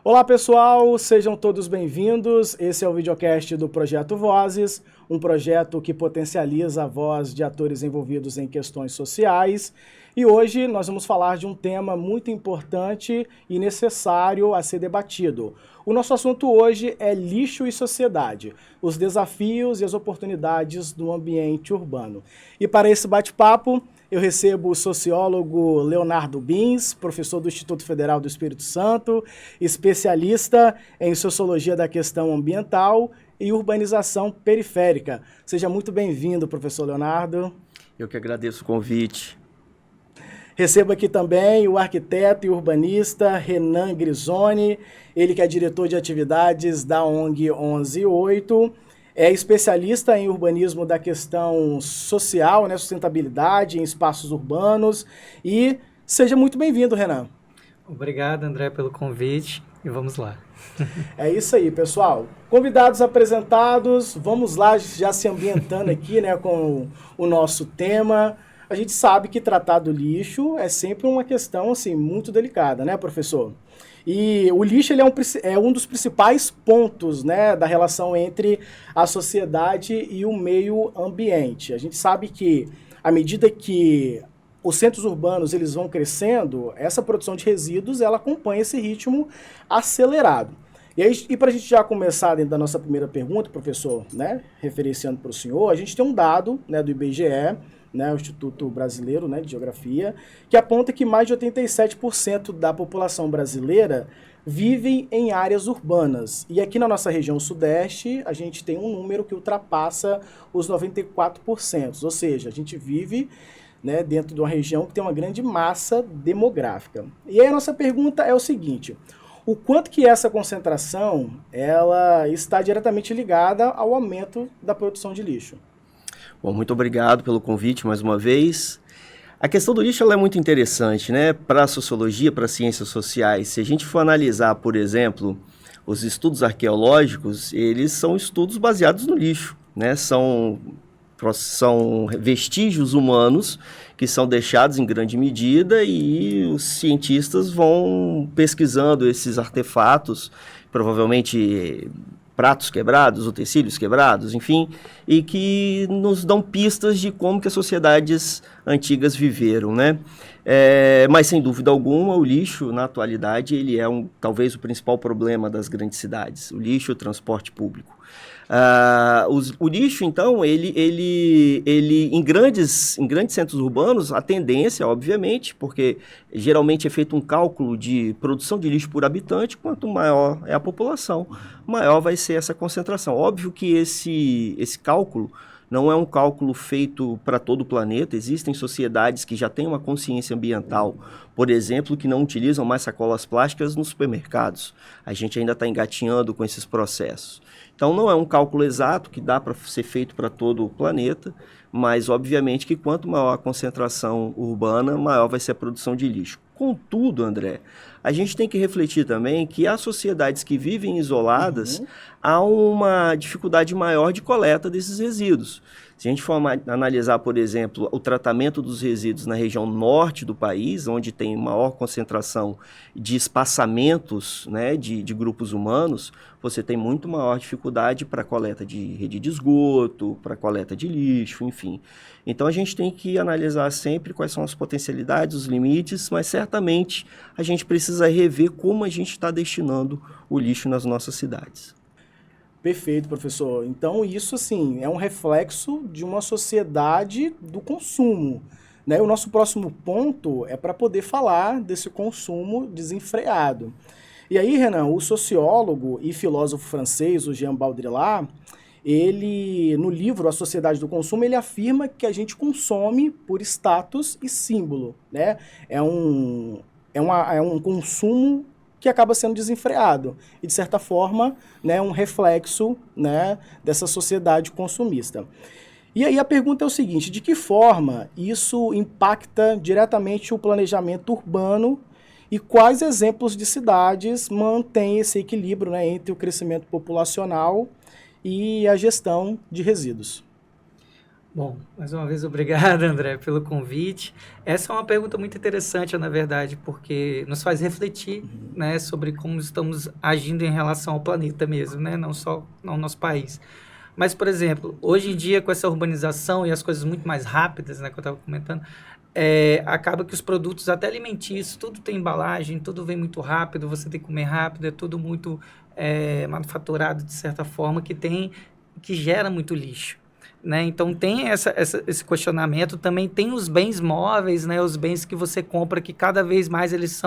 Olá pessoal, sejam todos bem-vindos. Esse é o videocast do Projeto Vozes, um projeto que potencializa a voz de atores envolvidos em questões sociais. E hoje nós vamos falar de um tema muito importante e necessário a ser debatido. O nosso assunto hoje é lixo e sociedade, os desafios e as oportunidades do ambiente urbano. E para esse bate-papo, eu recebo o sociólogo Leonardo Bins, professor do Instituto Federal do Espírito Santo, especialista em sociologia da questão ambiental e urbanização periférica. Seja muito bem-vindo, professor Leonardo. Eu que agradeço o convite. Recebo aqui também o arquiteto e urbanista Renan Grisoni, ele que é diretor de atividades da ONG 118, é especialista em urbanismo da questão social, né, sustentabilidade em espaços urbanos. E seja muito bem-vindo, Renan. Obrigado, André, pelo convite e vamos lá. É isso aí, pessoal. Convidados apresentados, vamos lá já se ambientando aqui, né, com o nosso tema. A gente sabe que tratar do lixo é sempre uma questão assim, muito delicada, né, professor? E o lixo ele é um dos principais pontos, né, da relação entre a sociedade e o meio ambiente. A gente sabe que, à medida que os centros urbanos eles vão crescendo, essa produção de resíduos ela acompanha esse ritmo acelerado. E para a gente já começar dentro da nossa primeira pergunta, professor, né, referenciando para o senhor, a gente tem um dado, né, do IBGE, né, o Instituto Brasileiro, né, de Geografia, que aponta que mais de 87% da população brasileira vivem em áreas urbanas. E aqui na nossa região sudeste, a gente tem um número que ultrapassa os 94%. Ou seja, a gente vive, né, dentro de uma região que tem uma grande massa demográfica. E aí a nossa pergunta é o seguinte: o quanto que essa concentração ela está diretamente ligada ao aumento da produção de lixo? Bom, muito obrigado pelo convite mais uma vez. A questão do lixo ela é muito interessante, né? Para a sociologia, para as ciências sociais. Se a gente for analisar, por exemplo, os estudos arqueológicos, eles são estudos baseados no lixo, né? São vestígios humanos que são deixados em grande medida e os cientistas vão pesquisando esses artefatos, provavelmente pratos quebrados, utensílios quebrados, enfim, e que nos dão pistas de como que as sociedades antigas viveram, né? Mas, sem dúvida alguma, o lixo, na atualidade, ele é talvez o principal problema das grandes cidades, o lixo e o transporte público. O lixo, então, ele em grandes centros urbanos, a tendência, obviamente, porque geralmente é feito um cálculo de produção de lixo por habitante, quanto maior é a população, maior vai ser essa concentração. Óbvio que esse cálculo não é um cálculo feito para todo o planeta. Existem sociedades que já têm uma consciência ambiental, por exemplo, que não utilizam mais sacolas plásticas nos supermercados. A gente ainda está engatinhando com esses processos. Então, não é um cálculo exato que dá para ser feito para todo o planeta, mas, obviamente, que quanto maior a concentração urbana, maior vai ser a produção de lixo. Contudo, André, a gente tem que refletir também que há sociedades que vivem isoladas, há uma dificuldade maior de coleta desses resíduos. Se a gente for analisar, por exemplo, o tratamento dos resíduos na região norte do país, onde tem maior concentração de espaçamentos, né, de grupos humanos, você tem muito maior dificuldade para a coleta de rede de esgoto, para a coleta de lixo, enfim. Então a gente tem que analisar sempre quais são as potencialidades, os limites, mas certamente a gente precisa rever como a gente está destinando o lixo nas nossas cidades. Perfeito, professor. Então, isso, assim, é um reflexo de uma sociedade do consumo, né? O nosso próximo ponto é para poder falar desse consumo desenfreado. E aí, Renan, o sociólogo e filósofo francês, o Jean Baudrillard, ele, no livro A Sociedade do Consumo, ele afirma que a gente consome por status e símbolo, né? É um consumo que acaba sendo desenfreado e, de certa forma, né, um reflexo, né, dessa sociedade consumista. E aí a pergunta é o seguinte: de que forma isso impacta diretamente o planejamento urbano e quais exemplos de cidades mantêm esse equilíbrio, né, entre o crescimento populacional e a gestão de resíduos? Bom, mais uma vez, obrigado, André, pelo convite. Essa é uma pergunta muito interessante, na verdade, porque nos faz refletir, né, sobre como estamos agindo em relação ao planeta mesmo, né, não só no nosso país. Mas, por exemplo, hoje em dia, com essa urbanização e as coisas muito mais rápidas, né, que eu estava comentando, acaba que os produtos, até alimentícios, tudo tem embalagem, tudo vem muito rápido, você tem que comer rápido, é tudo muito manufaturado, de certa forma, que gera muito lixo. Né? Então, tem esse questionamento. Também tem os bens móveis, né? Os bens que você compra, que cada vez mais eles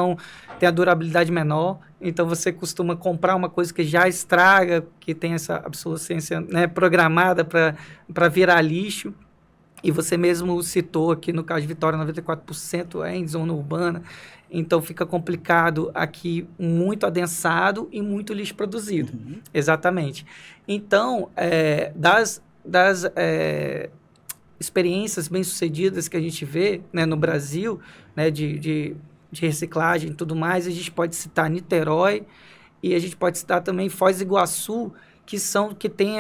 têm a durabilidade menor. Então, você costuma comprar uma coisa que já estraga, que tem essa obsolescência, né, programada para virar lixo. E você mesmo citou aqui, no caso de Vitória, 94% é em zona urbana. Então, fica complicado aqui, muito adensado e muito lixo produzido. Uhum. Exatamente. Então, das experiências bem-sucedidas que a gente vê, né, no Brasil, né, de reciclagem e tudo mais, a gente pode citar Niterói e a gente pode citar também Foz do Iguaçu, que tem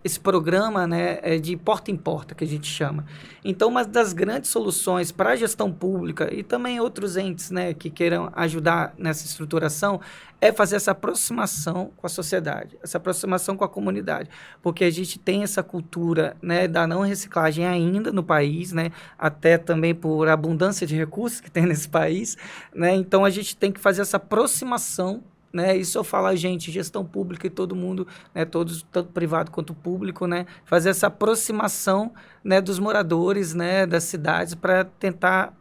esse programa, né, de porta em porta, que a gente chama. Então, uma das grandes soluções para a gestão pública e também outros entes, né, que queiram ajudar nessa estruturação é fazer essa aproximação com a sociedade, essa aproximação com a comunidade, porque a gente tem essa cultura, né, da não reciclagem ainda no país, né, até também por abundância de recursos que tem nesse país, né, então a gente tem que fazer essa aproximação, né? Isso eu falo a gente, gestão pública e todo mundo, né? Todos, tanto privado quanto público, né? Fazer essa aproximação, né, dos moradores, né, das cidades para tentar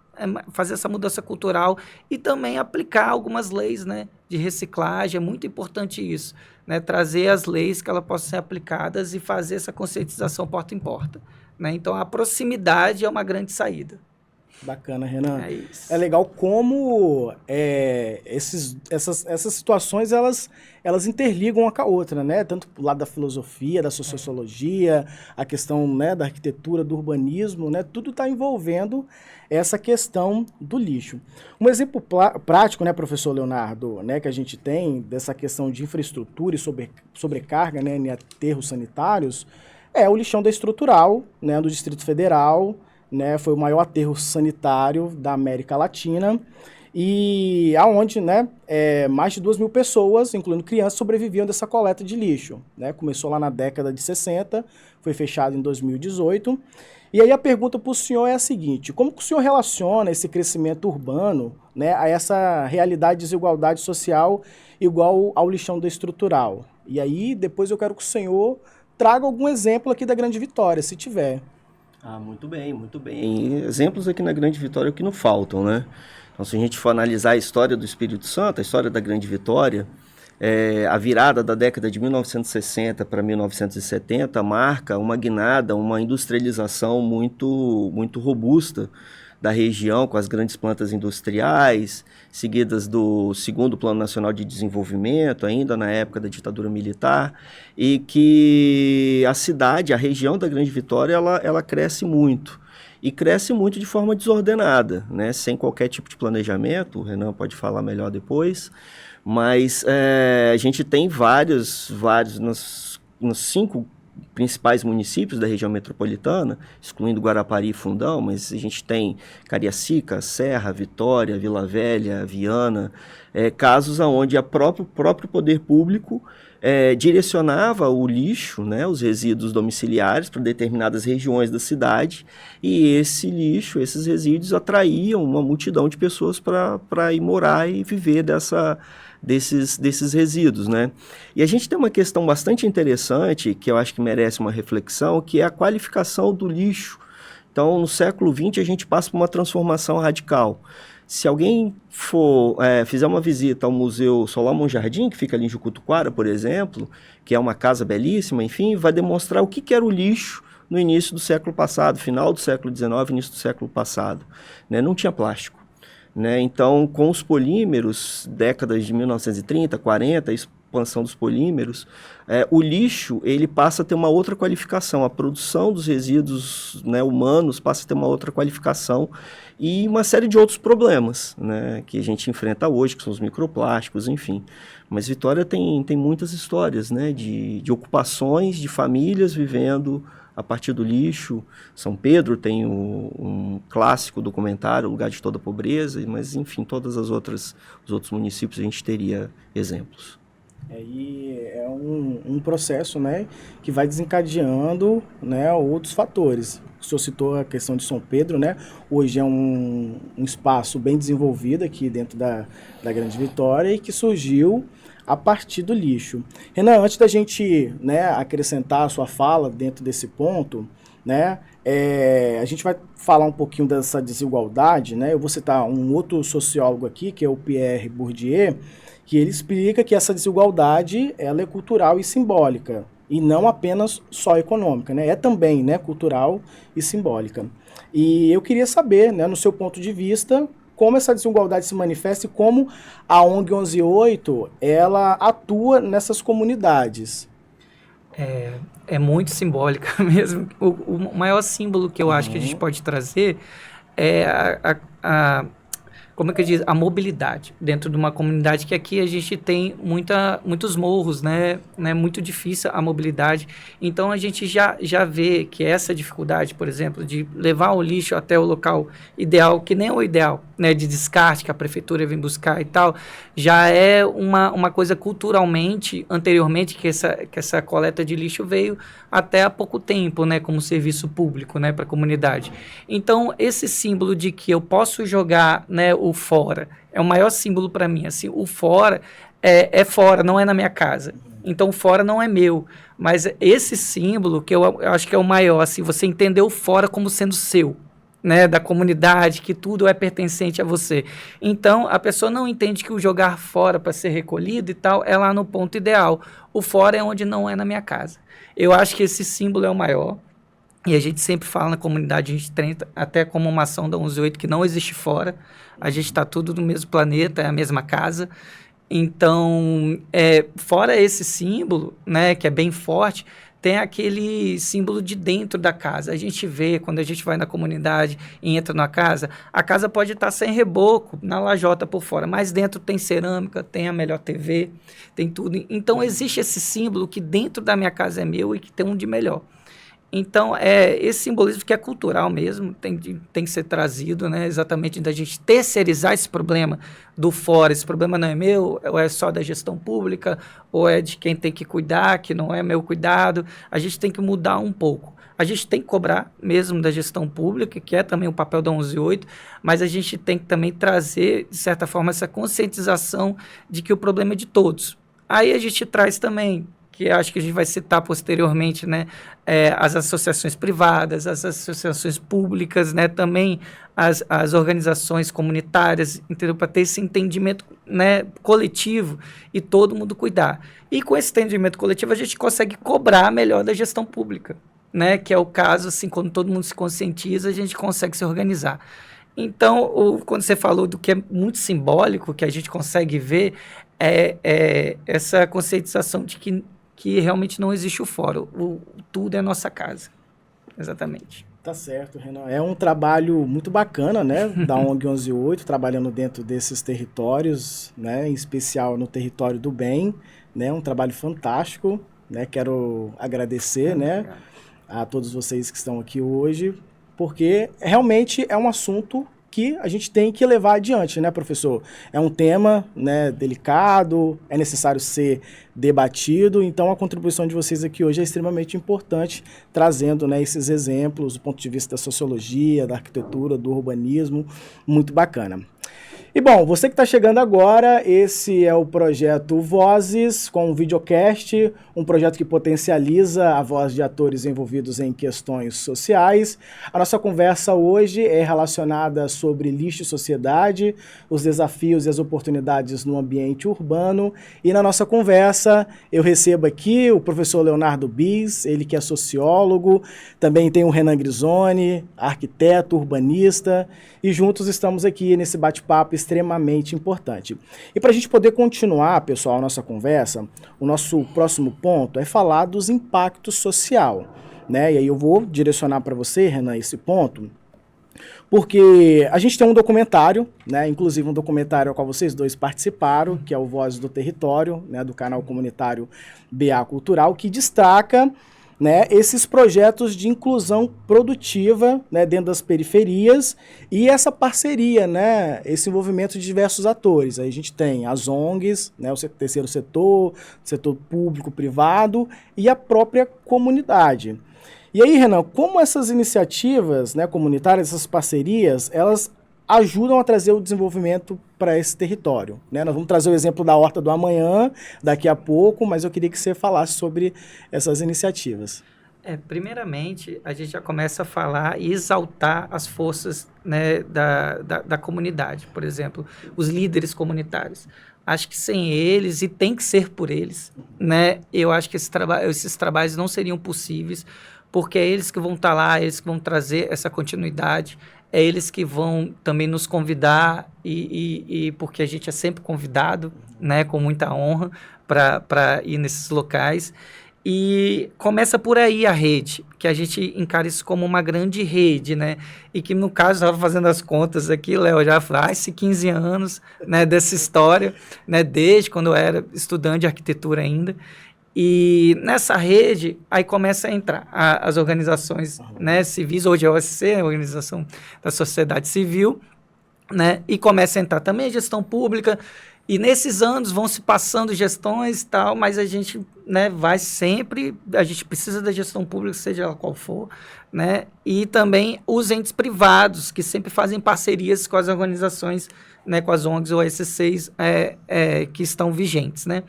fazer essa mudança cultural e também aplicar algumas leis, né, de reciclagem. É muito importante isso, né? Trazer as leis que elas possam ser aplicadas e fazer essa conscientização porta em porta, né? Então, a proximidade é uma grande saída. Bacana, Renan. É legal como essas situações elas interligam uma com a outra, né? Tanto do lado da filosofia, da sociologia, a questão, né, da arquitetura, do urbanismo, né? Tudo está envolvendo essa questão do lixo. Um exemplo prático, né, professor Leonardo, né, que a gente tem dessa questão de infraestrutura e sobrecarga, né, em aterros sanitários, é o lixão da Estrutural, né, do Distrito Federal. Né, foi o maior aterro sanitário da América Latina e aonde, né, mais de 2.000 pessoas, incluindo crianças, sobreviviam dessa coleta de lixo. Né? Começou lá na década de 60, foi fechado em 2018. E aí a pergunta para o senhor é a seguinte: como que o senhor relaciona esse crescimento urbano, né, a essa realidade de desigualdade social igual ao lixão da Estrutural? E aí depois eu quero que o senhor traga algum exemplo aqui da Grande Vitória, se tiver. Ah, muito bem, muito bem. Exemplos aqui na Grande Vitória que não faltam, né? Então, se a gente for analisar a história do Espírito Santo, a história da Grande Vitória, a virada da década de 1960 para 1970 marca uma guinada, uma industrialização muito, muito robusta da região, com as grandes plantas industriais, seguidas do segundo Plano Nacional de Desenvolvimento, ainda na época da ditadura militar, e que a cidade, a região da Grande Vitória, ela cresce muito. E cresce muito de forma desordenada, né? Sem qualquer tipo de planejamento. O Renan pode falar melhor depois, mas a gente tem vários nos 5 principais municípios da região metropolitana, excluindo Guarapari e Fundão, mas a gente tem Cariacica, Serra, Vitória, Vila Velha, Viana, casos onde o próprio poder público direcionava o lixo, né, os resíduos domiciliares para determinadas regiões da cidade, e esse lixo, esses resíduos atraíam uma multidão de pessoas para ir morar e viver desses resíduos, né? E a gente tem uma questão bastante interessante, que eu acho que merece uma reflexão, que é a qualificação do lixo. Então, no século XX, a gente passa por uma transformação radical. Se alguém fizer uma visita ao Museu Solomon Jardim, que fica ali em Jucutuquara, por exemplo, que é uma casa belíssima, enfim, vai demonstrar o que era o lixo no início do século passado, final do século XIX, início do século passado, né? Não tinha plástico. Né? Então, com os polímeros, décadas de 1930, 40, a expansão dos polímeros, o lixo ele passa a ter uma outra qualificação, a produção dos resíduos, né, humanos passa a ter uma outra qualificação e uma série de outros problemas, né, que a gente enfrenta hoje, que são os microplásticos, enfim. Mas Vitória tem muitas histórias, né, de ocupações, de famílias vivendo a partir do lixo. São Pedro tem um clássico documentário, O Lugar de Toda Pobreza, mas enfim, os outros municípios a gente teria exemplos. E é um processo, né, que vai desencadeando, né, outros fatores. O senhor citou a questão de São Pedro, né? Hoje é um espaço bem desenvolvido aqui dentro da Grande Vitória e que surgiu a partir do lixo. Renan, antes da gente, né, acrescentar a sua fala dentro desse ponto, né, a gente vai falar um pouquinho dessa desigualdade, né? Eu vou citar um outro sociólogo aqui, que é o Pierre Bourdieu, que ele explica que essa desigualdade ela é cultural e simbólica, e não apenas só econômica, né? É também, né, cultural e simbólica. E eu queria saber, né, no seu ponto de vista, como essa desigualdade se manifesta e como a ONG 118 ela atua nessas comunidades. É muito simbólica mesmo. O maior símbolo que eu acho que a gente pode trazer é como é que eu diz? A mobilidade dentro de uma comunidade, que aqui a gente tem muitos morros, né? Muito difícil a mobilidade. Então, a gente já vê que essa dificuldade, por exemplo, de levar o lixo até o local ideal, que nem é o ideal, né? De descarte, que a prefeitura vem buscar e tal, já é uma coisa culturalmente, anteriormente, que essa coleta de lixo veio até há pouco tempo, né? Como serviço público, né? Para a comunidade. Então, esse símbolo de que eu posso jogar, né? O fora é o maior símbolo para mim. Assim, o fora é fora, não é na minha casa. Então, o fora não é meu. Mas esse símbolo, que eu acho que é o maior, assim, você entender o fora como sendo seu, né, da comunidade, que tudo é pertencente a você. Então, a pessoa não entende que o jogar fora para ser recolhido e tal é lá no ponto ideal. O fora é onde não é na minha casa. Eu acho que esse símbolo é o maior. E a gente sempre fala na comunidade, a gente tenta, até como uma ação da 118, que não existe fora. A gente está tudo no mesmo planeta, é a mesma casa. Então, fora esse símbolo, né, que é bem forte, tem aquele símbolo de dentro da casa. A gente vê, quando a gente vai na comunidade e entra na casa, a casa pode estar sem reboco, na lajota por fora, mas dentro tem cerâmica, tem a melhor TV, tem tudo. Então, existe esse símbolo que dentro da minha casa é meu e que tem um de melhor. Então, esse simbolismo que é cultural mesmo, tem que ser trazido, né, exatamente da gente terceirizar esse problema do fora. Esse problema não é meu, ou é só da gestão pública, ou é de quem tem que cuidar, que não é meu cuidado. A gente tem que mudar um pouco. A gente tem que cobrar mesmo da gestão pública, que é também o papel da 118, mas a gente tem que também trazer, de certa forma, essa conscientização de que o problema é de todos. Aí a gente traz também, que acho que a gente vai citar posteriormente, né, as associações privadas, as associações públicas, né, também as organizações comunitárias, entendeu? Para ter esse entendimento, né, coletivo e todo mundo cuidar. E com esse entendimento coletivo a gente consegue cobrar melhor da gestão pública, né, que é o caso, assim, quando todo mundo se conscientiza, a gente consegue se organizar. Então, quando você falou do que é muito simbólico, que a gente consegue ver, essa conscientização de que realmente não existe o fora, tudo é nossa casa. Exatamente. Tá certo, Renan. É um trabalho muito bacana, né, da ONG 118, trabalhando dentro desses territórios, né, em especial no território do bem, né, um trabalho fantástico, né, quero agradecer, né, a todos vocês que estão aqui hoje, porque realmente é um assunto que a gente tem que levar adiante, né, professor? É um tema, né, delicado, é necessário ser debatido, então a contribuição de vocês aqui hoje é extremamente importante, trazendo, né, esses exemplos do ponto de vista da sociologia, da arquitetura, do urbanismo, muito bacana. E bom, você que está chegando agora, esse é o projeto Vozes, com um videocast, um projeto que potencializa a voz de atores envolvidos em questões sociais. A nossa conversa hoje é relacionada sobre lixo e sociedade, os desafios e as oportunidades no ambiente urbano. E na nossa conversa eu recebo aqui o professor Leonardo Bis, ele que é sociólogo, também tem o Renan Grisoni, arquiteto, urbanista, e juntos estamos aqui nesse bate-papo extremamente importante. E para a gente poder continuar, pessoal, a nossa conversa, o nosso próximo ponto é falar dos impactos social, né? E aí eu vou direcionar para você, Renan, esse ponto, porque a gente tem um documentário, né? Inclusive um documentário ao qual vocês dois participaram, que é o Vozes do Território, né? Do canal comunitário BA Cultural, que destaca, né, esses projetos de inclusão produtiva, né, dentro das periferias e essa parceria, né, esse envolvimento de diversos atores. Aí a gente tem as ONGs, né, o terceiro setor público, privado e a própria comunidade. E aí, Renan, como essas iniciativas, né, comunitárias, essas parcerias, elas ajudam a trazer o desenvolvimento para esse território, né? Nós vamos trazer o exemplo da Horta do Amanhã daqui a pouco, mas eu queria que você falasse sobre essas iniciativas. Primeiramente, a gente já começa a falar e exaltar as forças, né, da comunidade. Por exemplo, os líderes comunitários. Acho que sem eles, e tem que ser por eles, né, eu acho que esses trabalhos não seriam possíveis, porque é eles que vão estar lá, eles que vão trazer essa continuidade, é eles que vão também nos convidar, e porque a gente é sempre convidado, né, com muita honra, para ir nesses locais. E começa por aí a rede, que a gente encara isso como uma grande rede, né? E que, no caso, estava fazendo as contas aqui, Léo, já faz 15 anos, né, dessa história, né, desde quando eu era estudante de arquitetura ainda. E nessa rede, aí começa a entrar as organizações, né, civis, hoje é a OSC, a Organização da Sociedade Civil, né, e começa a entrar também a gestão pública, e nesses anos vão se passando gestões e tal, mas a gente, né, vai sempre, a gente precisa da gestão pública, seja ela qual for, né, e também os entes privados, que sempre fazem parcerias com as organizações, né, com as ONGs ou OSCs que estão vigentes, né.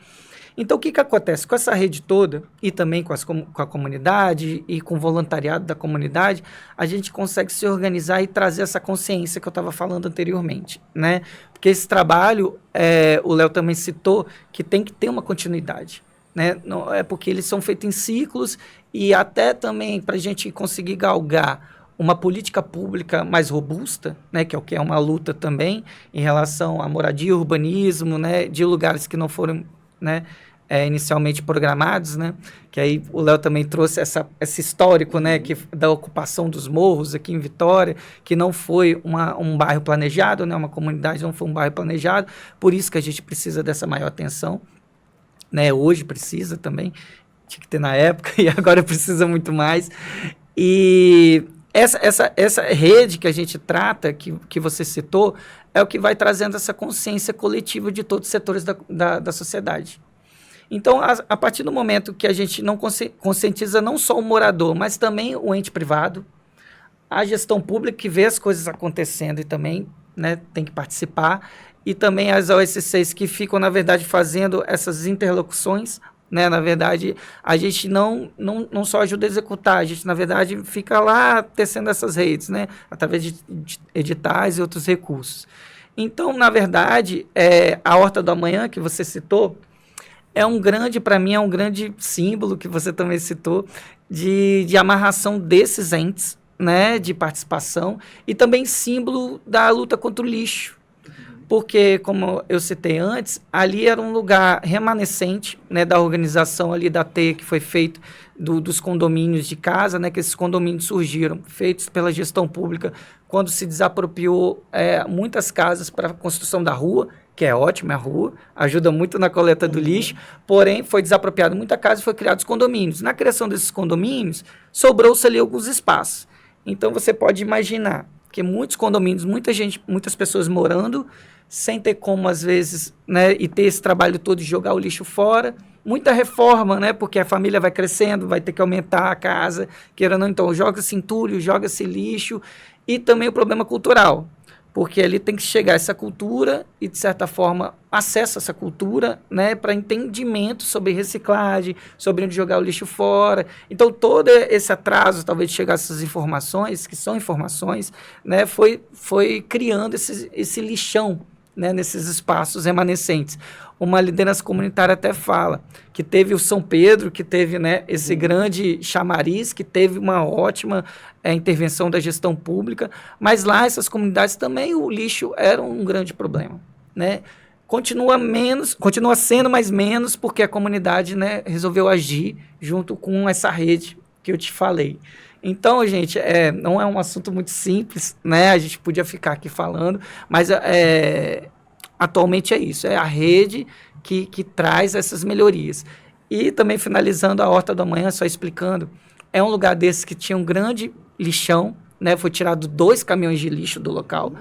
Então, o que acontece? Com essa rede toda, e também com a comunidade, e com o voluntariado da comunidade, a gente consegue se organizar e trazer essa consciência que eu estava falando anteriormente, né? Porque esse trabalho, o Léo também citou, que tem que ter uma continuidade, né? Não, porque eles são feitos em ciclos, e até também para a gente conseguir galgar uma política pública mais robusta, né, que é uma luta também em relação à moradia e urbanismo, né, de lugares que não foram, né, inicialmente programados, né, que aí o Léo também trouxe esse histórico, né, da ocupação dos morros aqui em Vitória, que não foi um bairro planejado, né, uma comunidade não foi um bairro planejado, por isso que a gente precisa dessa maior atenção, né, hoje precisa também, tinha que ter na época e agora precisa muito mais, e essa rede que a gente trata, que você citou, é o que vai trazendo essa consciência coletiva de todos os setores da sociedade. Então, a partir do momento que a gente não conscientiza não só o morador, mas também o ente privado, a gestão pública que vê as coisas acontecendo e também, né, tem que participar, e também as OSCs que ficam, na verdade, fazendo essas interlocuções, né, na verdade, a gente não só ajuda a executar, a gente, na verdade, fica lá tecendo essas redes, né, através de editais e outros recursos. Então, na verdade, a Horta do Amanhã, que você citou, para mim, é um grande símbolo, que você também citou, de amarração desses entes, né, de participação, e também símbolo da luta contra o lixo. Porque, como eu citei antes, ali era um lugar remanescente, né, da organização ali da TEIA, que foi feito dos condomínios de casa, né, que esses condomínios surgiram, feitos pela gestão pública, quando se desapropriou muitas casas para a construção da rua, que é ótimo, a rua, ajuda muito na coleta do lixo, porém foi desapropriado muita casa e foi criado os condomínios. Na criação desses condomínios, sobrou-se ali alguns espaços. Então, você pode imaginar que muitos condomínios, muitas pessoas morando, sem ter como, às vezes, né, e ter esse trabalho todo de jogar o lixo fora, muita reforma, né, porque a família vai crescendo, vai ter que aumentar a casa, queira ou não, então joga-se entulho, joga-se lixo, e também o problema cultural, porque ali tem que chegar essa cultura e, de certa forma, acesso a essa cultura, né, para entendimento sobre reciclagem, sobre onde jogar o lixo fora. Então, todo esse atraso, talvez, de chegar a essas informações, que são informações, né, foi criando esse lixão, né, nesses espaços remanescentes. Uma liderança comunitária até fala que teve o São Pedro, que teve, né, esse grande chamariz, que teve uma ótima intervenção da gestão pública, mas lá, essas comunidades também, o lixo era um grande problema, né? Continua sendo, mas menos, porque a comunidade, né, resolveu agir junto com essa rede que eu te falei. Então, gente, não é um assunto muito simples, né? A gente podia ficar aqui falando, mas atualmente é isso, é a rede que traz essas melhorias. E também finalizando a Horta do Amanhã, só explicando, é um lugar desse que tinha um grande lixão, né? Foi tirado 2 caminhões de lixo do local,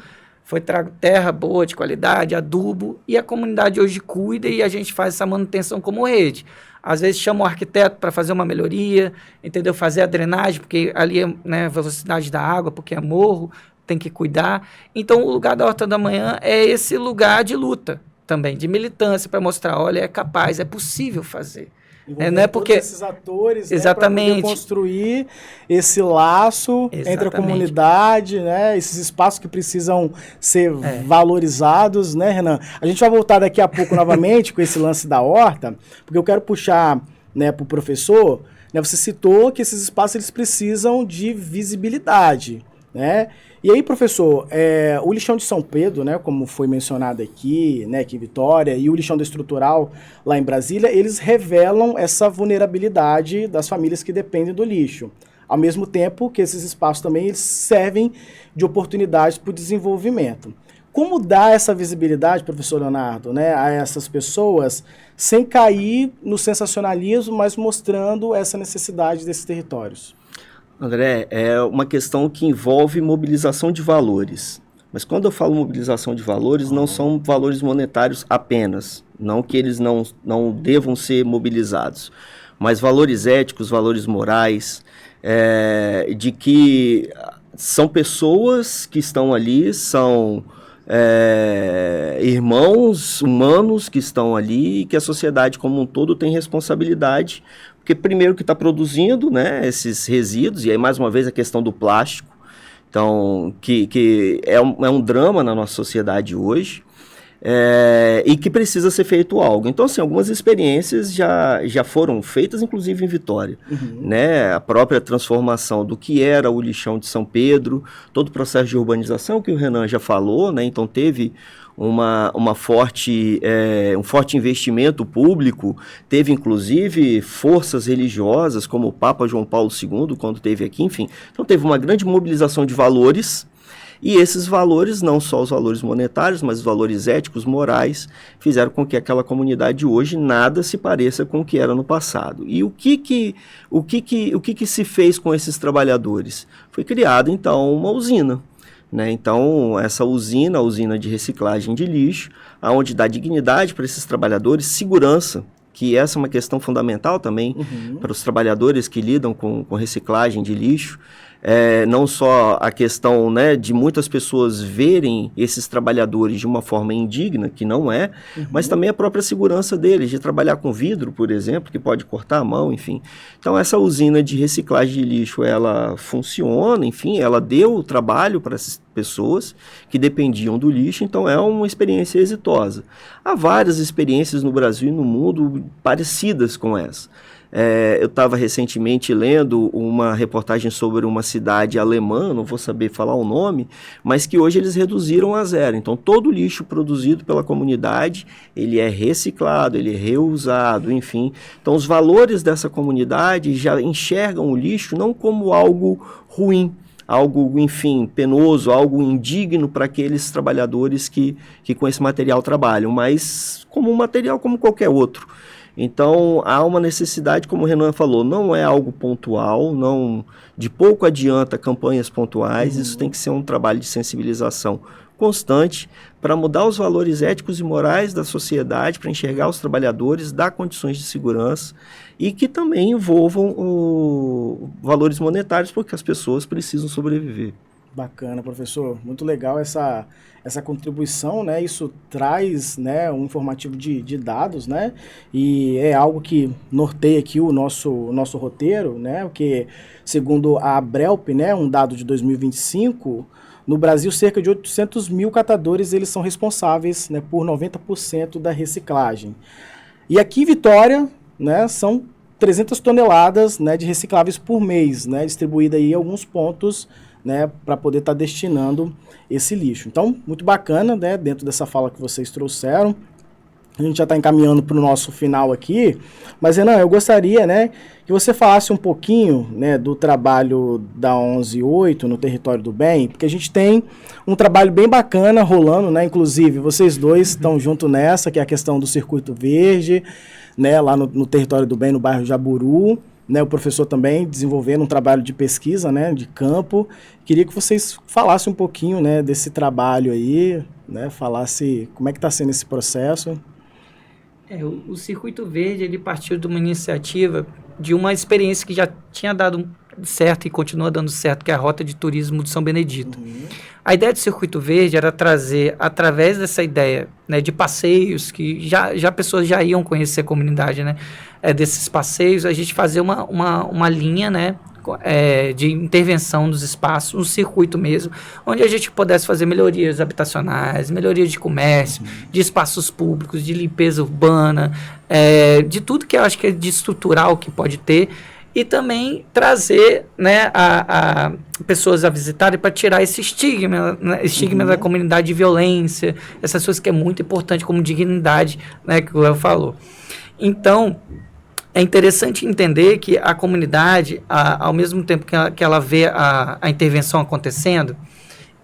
foi trago terra boa, de qualidade, adubo, e a comunidade hoje cuida e a gente faz essa manutenção como rede. Às vezes chama o arquiteto para fazer uma melhoria, entendeu? Fazer a drenagem, porque ali é, né, velocidade da água, porque é morro, tem que cuidar. Então, o lugar da Horta da Manhã é esse lugar de luta também, de militância, para mostrar, olha, é capaz, é possível fazer. Não é porque esses atores, exatamente, né, para construir esse laço entre a comunidade, né, esses espaços que precisam ser valorizados, né, Renan? A gente vai voltar daqui a pouco novamente com esse lance da horta, porque eu quero puxar, né, para o professor, né, você citou que esses espaços eles precisam de visibilidade, né? E aí, professor, o lixão de São Pedro, né, como foi mencionado aqui, né, aqui em Vitória, e o lixão da Estrutural lá em Brasília, eles revelam essa vulnerabilidade das famílias que dependem do lixo. Ao mesmo tempo que esses espaços também eles servem de oportunidades para o desenvolvimento. Como dar essa visibilidade, professor Leonardo, né, a essas pessoas, sem cair no sensacionalismo, mas mostrando essa necessidade desses territórios? André, é uma questão que envolve mobilização de valores. Mas quando eu falo mobilização de valores, não são valores monetários apenas. Não que eles não devam ser mobilizados. Mas valores éticos, valores morais, de que são pessoas que estão ali, são irmãos humanos que estão ali e que a sociedade como um todo tem responsabilidade. Porque primeiro que está produzindo, né, esses resíduos, e aí mais uma vez a questão do plástico, então, que é um drama na nossa sociedade hoje, e que precisa ser feito algo. Então, assim, algumas experiências já foram feitas, inclusive em Vitória, né, a própria transformação do que era o lixão de São Pedro, todo o processo de urbanização que o Renan já falou, né, então teve um forte investimento público, teve inclusive forças religiosas, como o Papa João Paulo II, quando esteve aqui, enfim. Então teve uma grande mobilização de valores, e esses valores, não só os valores monetários, mas os valores éticos, morais, fizeram com que aquela comunidade hoje nada se pareça com o que era no passado. E o que se fez com esses trabalhadores? Foi criada, então, uma usina. Né? Então, essa usina, a usina de reciclagem de lixo, onde dá dignidade para esses trabalhadores, segurança, que essa é uma questão fundamental também para os trabalhadores que lidam com reciclagem de lixo. Não só a questão, né, de muitas pessoas verem esses trabalhadores de uma forma indigna, que não é, mas também a própria segurança deles, de trabalhar com vidro, por exemplo, que pode cortar a mão, enfim. Então, essa usina de reciclagem de lixo, ela funciona, enfim, ela deu trabalho para essas pessoas que dependiam do lixo, então é uma experiência exitosa. Há várias experiências no Brasil e no mundo parecidas com essa. Eu estava recentemente lendo uma reportagem sobre uma cidade alemã, não vou saber falar o nome, mas que hoje eles reduziram a zero. Então, todo o lixo produzido pela comunidade, ele é reciclado, ele é reusado, enfim. Então, os valores dessa comunidade já enxergam o lixo não como algo ruim, algo, enfim, penoso, algo indigno para aqueles trabalhadores que com esse material trabalham, mas como um material como qualquer outro. Então, há uma necessidade, como o Renan falou, não é algo pontual, de pouco adianta campanhas pontuais, isso tem que ser um trabalho de sensibilização constante para mudar os valores éticos e morais da sociedade, para enxergar os trabalhadores, dar condições de segurança e que também envolvam valores monetários, porque as pessoas precisam sobreviver. Bacana, professor. Muito legal essa contribuição, né? Isso traz, né, um informativo de dados, né? E é algo que norteia aqui o nosso roteiro, né? Porque, segundo a Abrelp, né, um dado de 2025, no Brasil, cerca de 800 mil catadores eles são responsáveis, né, por 90% da reciclagem. E aqui em Vitória, né, são 300 toneladas, né, de recicláveis por mês, né, distribuída aí em alguns pontos, né, para poder estar destinando esse lixo. Então, muito bacana, né, dentro dessa fala que vocês trouxeram. A gente já está encaminhando para o nosso final aqui, mas Renan, eu gostaria, né, que você falasse um pouquinho, né, do trabalho da 118 no Território do Bem, porque a gente tem um trabalho bem bacana rolando, né, inclusive vocês dois estão junto nessa, que é a questão do Circuito Verde, né, lá no Território do Bem, no bairro Jaburu, né, o professor também desenvolvendo um trabalho de pesquisa, né, de campo. Queria que vocês falassem um pouquinho, né, desse trabalho aí, né, falasse como é que está sendo esse processo. O Circuito Verde, ele partiu de uma iniciativa, de uma experiência que já tinha dado certo e continua dando certo, que é a Rota de Turismo de São Benedito. A ideia do Circuito Verde era trazer, através dessa ideia, né, de passeios, que já pessoas já iam conhecer a comunidade, né, desses passeios, a gente fazer uma linha, né, de intervenção dos espaços, um circuito mesmo, onde a gente pudesse fazer melhorias habitacionais, melhorias de comércio, de espaços públicos, de limpeza urbana, de tudo que eu acho que é de estrutural que pode ter, e também trazer, né, a pessoas a visitarem para tirar esse estigma, né, da comunidade de violência, essas coisas que é muito importante, como dignidade, né, que o Léo falou. Então, é interessante entender que a comunidade, ao mesmo tempo que ela vê a intervenção acontecendo,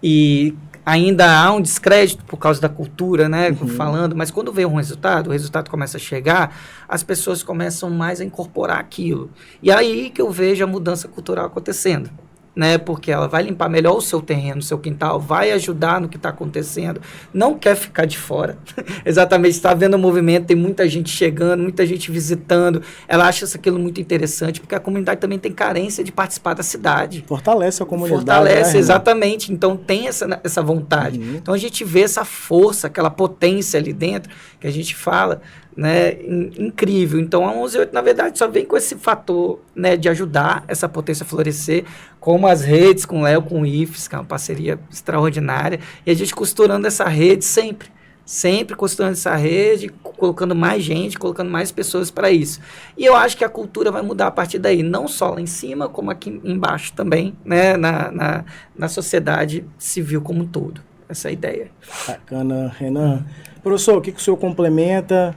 e ainda há um descrédito por causa da cultura, né, falando, mas quando vem o resultado começa a chegar, as pessoas começam mais a incorporar aquilo. E aí que eu vejo a mudança cultural acontecendo, né, porque ela vai limpar melhor o seu terreno, o seu quintal, vai ajudar no que está acontecendo, não quer ficar de fora. Exatamente, está vendo o movimento, tem muita gente chegando, muita gente visitando, ela acha aquilo muito interessante, porque a comunidade também tem carência de participar da cidade. Fortalece a comunidade. Fortalece, né, exatamente, então tem essa vontade. Então a gente vê essa força, aquela potência ali dentro, que a gente fala, né, incrível. Então a 118, na verdade, só vem com esse fator, né, de ajudar essa potência a florescer, como as redes com o Léo, com o IFES, que é uma parceria extraordinária, e a gente costurando essa rede sempre costurando essa rede, colocando mais gente, colocando mais pessoas para isso. E eu acho que a cultura vai mudar a partir daí, não só lá em cima, como aqui embaixo também, né, na sociedade civil como um todo. Essa é a ideia. Bacana, Renan. Professor, o que o senhor complementa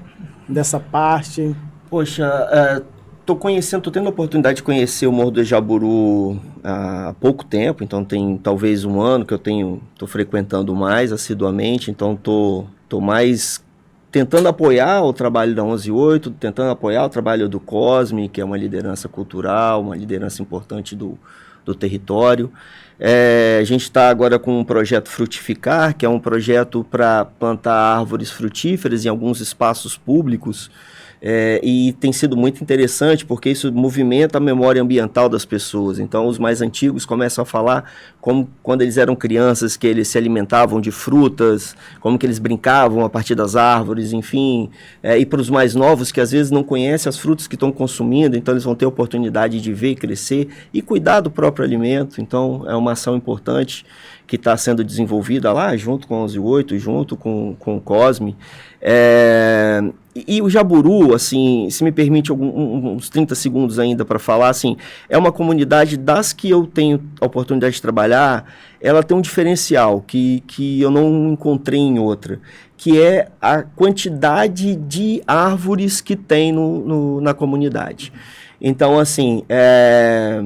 dessa parte? Poxa, tô tendo a oportunidade de conhecer o Morro do Jaburu há pouco tempo, então tem talvez um ano que tô frequentando mais assiduamente, então tô mais tentando apoiar o trabalho da 118, tentando apoiar o trabalho do Cosme, que é uma liderança cultural, uma liderança importante do território. A gente está agora com um projeto Frutificar, que é um projeto para plantar árvores frutíferas em alguns espaços públicos, e tem sido muito interessante porque isso movimenta a memória ambiental das pessoas. Então os mais antigos começam a falar como quando eles eram crianças, que eles se alimentavam de frutas, como que eles brincavam a partir das árvores, enfim, e para os mais novos que às vezes não conhecem as frutas que estão consumindo, então eles vão ter a oportunidade de ver crescer e cuidar do próprio alimento. Então é uma ação importante que está sendo desenvolvida lá junto com a 118, junto com o Cosme. E o Jaburu, assim, se me permite uns 30 segundos ainda para falar, assim, é uma comunidade das que eu tenho a oportunidade de trabalhar, ela tem um diferencial que eu não encontrei em outra, que é a quantidade de árvores que tem na comunidade. Então, assim, é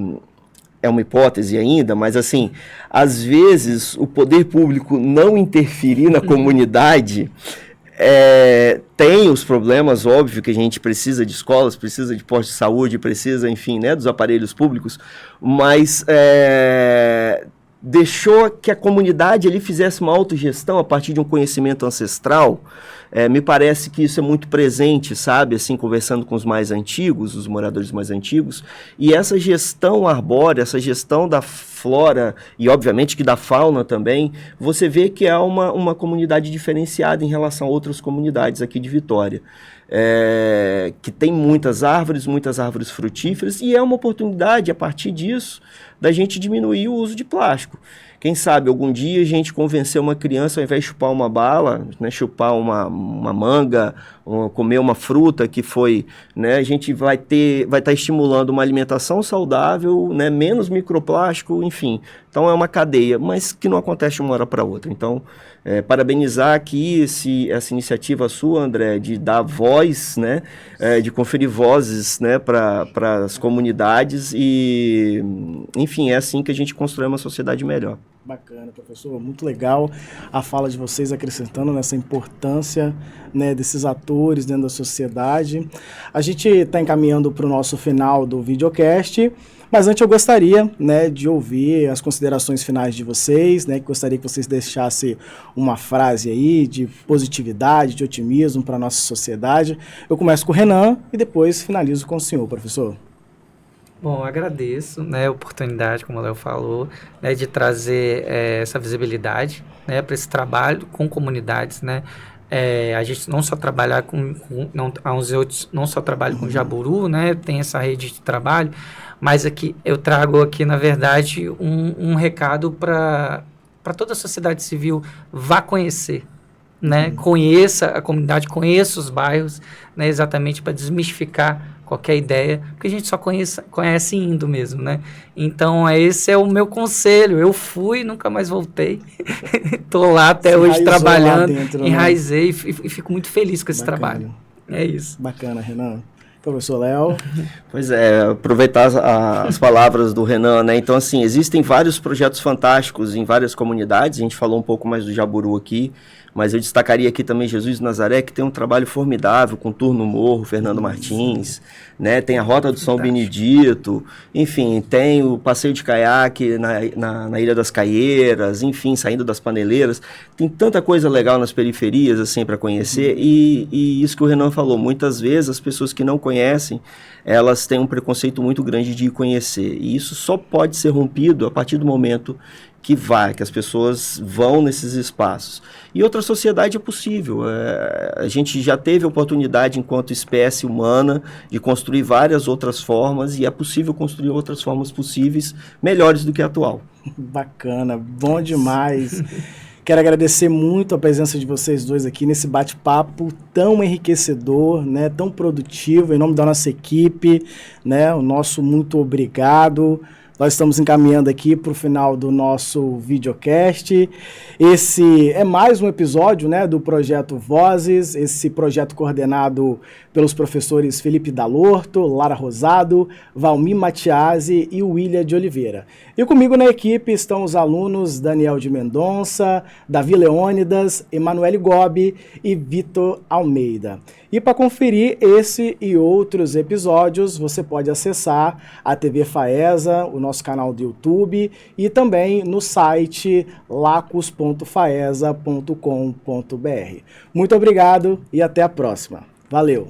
uma hipótese ainda, mas assim, às vezes o poder público não interferir na comunidade tem os problemas, óbvio, que a gente precisa de escolas, precisa de postos de saúde, precisa, enfim, né, dos aparelhos públicos, mas deixou que a comunidade ali fizesse uma autogestão a partir de um conhecimento ancestral. Me parece que isso é muito presente, sabe, assim, conversando com os mais antigos, os moradores mais antigos, e essa gestão arbórea, essa gestão da flora e, obviamente, que da fauna também, você vê que é uma comunidade diferenciada em relação a outras comunidades aqui de Vitória. Que tem muitas árvores frutíferas, e é uma oportunidade, a partir disso, da gente diminuir o uso de plástico. Quem sabe algum dia a gente convencer uma criança, ao invés de chupar uma bala, né, chupar uma manga, comer uma fruta que foi, né, a gente vai estar estimulando uma alimentação saudável, né, menos microplástico, enfim. Então é uma cadeia, mas que não acontece de uma hora para outra. Então, parabenizar aqui essa iniciativa sua, André, de dar voz, né, de conferir vozes, né, para as comunidades e, enfim, é assim que a gente constrói uma sociedade melhor. Bacana, professor, muito legal a fala de vocês acrescentando nessa importância, né, desses atores dentro da sociedade. A gente está encaminhando para o nosso final do videocast, mas antes eu gostaria, né, de ouvir as considerações finais de vocês, né, que gostaria que vocês deixassem uma frase aí de positividade, de otimismo para a nossa sociedade. Eu começo com o Renan e depois finalizo com o senhor, professor. Bom, agradeço, né, a oportunidade, como o Léo falou, né, de trazer essa visibilidade, né, para esse trabalho com comunidades, né. A gente não só trabalhar não só trabalho com Jaburu, né, tem essa rede de trabalho, mas aqui eu trago aqui, na verdade, um recado para toda a sociedade civil. Vá conhecer, né, conheça a comunidade, conheça os bairros, né, exatamente para desmistificar qualquer ideia, porque a gente só conhece indo mesmo, né? Então, esse é o meu conselho. Eu fui, nunca mais voltei. Estou lá até hoje trabalhando, enraizei, né? E fico muito feliz com esse trabalho. É isso. Bacana, Renan. Professor Léo. Pois é, aproveitar as palavras do Renan, né? Então, assim, existem vários projetos fantásticos em várias comunidades. A gente falou um pouco mais do Jaburu aqui, mas eu destacaria aqui também Jesus de Nazaré, que tem um trabalho formidável com Turno Morro, Fernando Martins, né? Tem a Rota do São Benedito, enfim, tem o passeio de caiaque na Ilha das Caieiras, enfim, saindo das Paneleiras. Tem tanta coisa legal nas periferias, assim, para conhecer, e isso que o Renan falou, muitas vezes as pessoas que não conhecem, elas têm um preconceito muito grande de conhecer, e isso só pode ser rompido a partir do momento que as pessoas vão nesses espaços. E outra sociedade é possível. A gente já teve a oportunidade, enquanto espécie humana, de construir várias outras formas, e é possível construir outras formas possíveis, melhores do que a atual. Bacana, bom demais. Quero agradecer muito a presença de vocês dois aqui nesse bate-papo tão enriquecedor, né, tão produtivo, em nome da nossa equipe, né, o nosso muito obrigado. Nós estamos encaminhando aqui para o final do nosso videocast. Esse é mais um episódio, né, do Projeto Vozes, esse projeto coordenado pelos professores Felipe Dalorto, Lara Rosado, Valmir Matiasi e William de Oliveira. E comigo na equipe estão os alunos Daniel de Mendonça, Davi Leônidas, Emanuele Gobi e Vitor Almeida. E para conferir esse e outros episódios, você pode acessar a TV Faesa, o nosso canal do YouTube, e também no site lacus.faesa.com.br. Muito obrigado e até a próxima. Valeu!